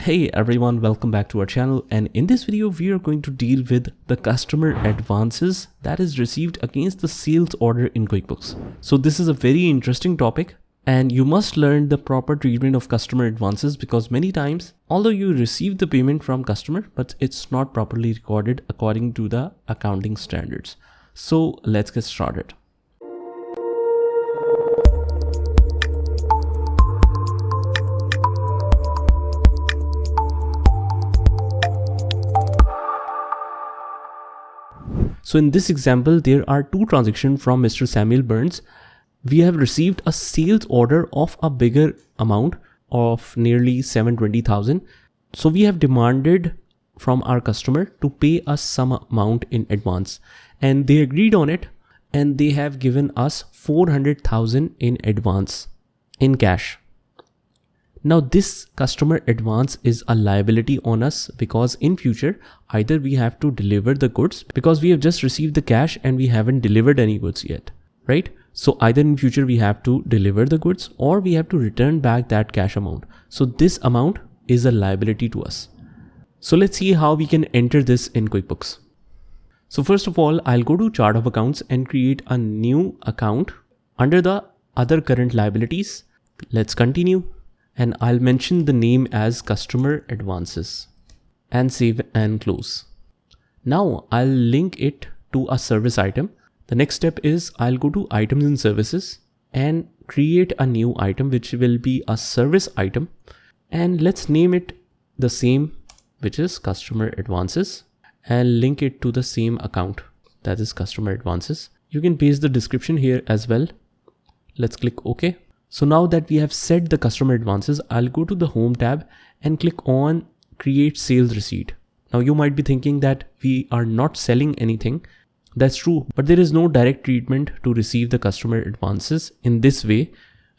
Hey everyone, welcome back to our channel, and in this video we are going to deal with the customer advances that is received against the sales order in QuickBooks. So this is a very interesting topic and you must learn the proper treatment of customer advances, because many times although you receive the payment from customer, but it's not properly recorded according to the accounting standards. So let's get started. So in this example, there are two transactions from Mr. Samuel Burns. We have received a sales order of a bigger amount of nearly 720,000. So we have demanded from our customer to pay us some amount in advance, and they agreed on it, and they have given us 400,000 in advance in cash. Now this customer advance is a liability on us, because in future either we have to deliver the goods, because we have just received the cash and we haven't delivered any goods yet, right? So either in future we have to deliver the goods or we have to return back that cash amount. So this amount is a liability to us. So let's see how we can enter this in QuickBooks. So first of all, I'll go to chart of accounts and create a new account under the other current liabilities. Let's continue. And I'll mention the name as customer advances and save and close. Now I'll link it to a service item. The next step is I'll go to items and services and create a new item, which will be a service item. And let's name it the same, which is customer advances, and link it to the same account, that is customer advances. You can paste the description here as well. Let's click OK. So now that we have set the customer advances, I'll go to the home tab and click on create sales receipt. Now you might be thinking that we are not selling anything. That's true, but there is no direct treatment to receive the customer advances in this way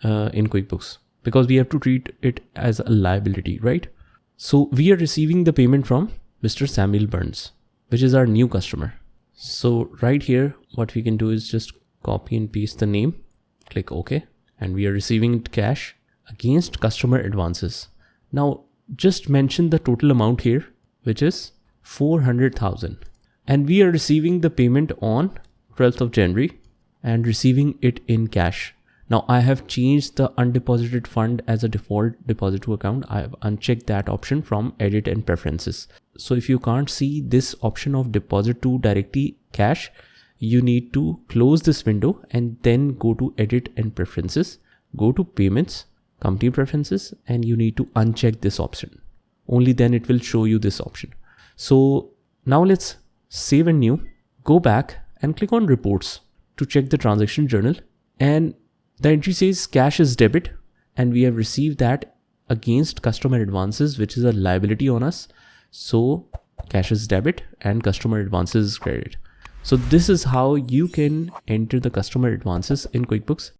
in QuickBooks, because we have to treat it as a liability, right? So we are receiving the payment from Mr. Samuel Burns, which is our new customer. So right here, what we can do is just copy and paste the name, click OK. And we are receiving cash against customer advances. Now just mention the total amount here, which is 400,000. And we are receiving the payment on 12th of January and receiving it in cash. Now I have changed the undeposited fund as a default deposit to account. I have unchecked that option from edit and preferences. So if you can't see this option of deposit to directly cash, you need to close this window and then go to edit and preferences, go to payments, company preferences, and you need to uncheck this option. Only then it will show you this option. So now let's save and new, go back and click on reports to check the transaction journal, and the entry says cash is debit, and we have received that against customer advances, which is a liability on us. So cash is debit and customer advances is credit. So this is how you can enter the customer advances in QuickBooks.